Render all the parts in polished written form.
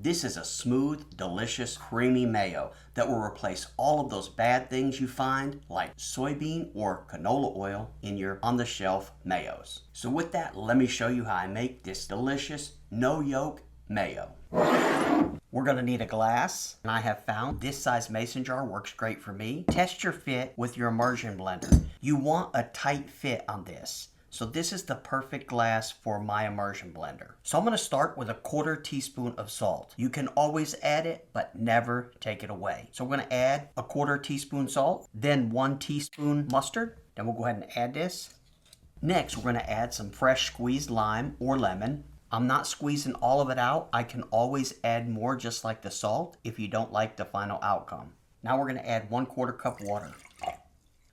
This is a smooth, delicious, creamy mayo that will replace all of those bad things you find like soybean or canola oil in your on-the-shelf mayos. So with that, let me show you how I make this delicious, no yolk mayo. We're going to need a glass, and I have found this size mason jar works great for me. Test your fit with your immersion blender. You want a tight fit on this. So this is the perfect glass for my immersion blender. So I'm going to start with a 1/4 teaspoon of salt. You can always add it, but never take it away. So we're going to add a 1/4 teaspoon salt, then 1 teaspoon mustard. Then we'll go ahead and add this. Next, we're going to add some fresh squeezed lime or lemon. I'm not squeezing all of it out. I can always add more just like the salt if you don't like the final outcome. Now we're going to add 1/4 cup water.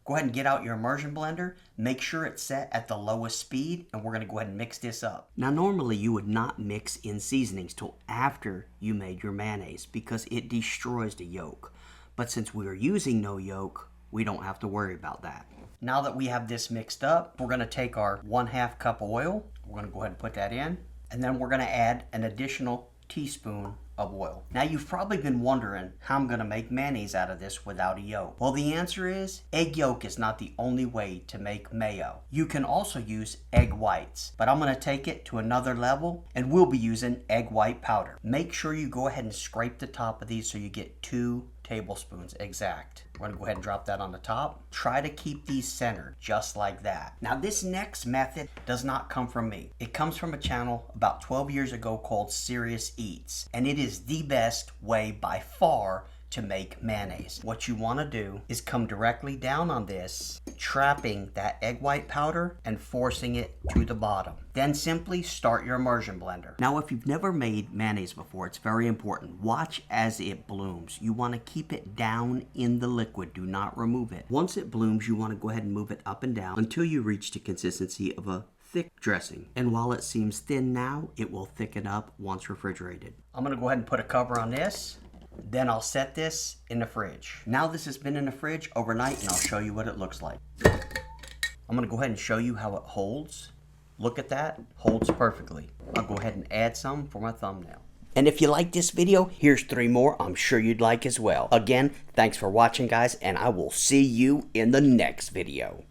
Go ahead and get out your immersion blender. Make sure it's set at the lowest speed, and we're going to go ahead and mix this up. Now normally you would not mix in seasonings till after you made your mayonnaise because it destroys the yolk. But since we are using no yolk, we don't have to worry about that. Now that we have this mixed up, we're going to take our 1/2 cup oil. We're going to go ahead and put that in. And then we're going to add an additional teaspoon of oil. Now you've probably been wondering how I'm going to make mayonnaise out of this without a yolk. Well, the answer is egg yolk is not the only way to make mayo. You can also use egg whites, but I'm going to take it to another level and we'll be using egg white powder. Make sure you go ahead and scrape the top of these so you get 2 tablespoons exact. We're going to go ahead and drop that on the top. Try to keep these centered just like that. Now this next method does not come from me. It comes from a channel about 12 years ago called Serious Eats, and it is the best way by far to make mayonnaise. What you want to do is come directly down on this, trapping that egg white powder and forcing it to the bottom. Then simply start your immersion blender. Now if you've never made mayonnaise before, it's very important. Watch as it blooms. You want to keep it down in the liquid. Do not remove it. Once it blooms, you want to go ahead and move it up and down until you reach the consistency of a thick dressing. And while it seems thin now, it will thicken up once refrigerated. I'm going to go ahead and put a cover on this. Then I'll set this in the fridge. Now this has been in the fridge overnight and I'll show you what it looks like. I'm gonna go ahead and show you how it holds. Look at that, holds perfectly. I'll go ahead and add some for my thumbnail. And if you like this video, here's 3 more I'm sure you'd like as well. Again, thanks for watching guys, and I will see you in the next video.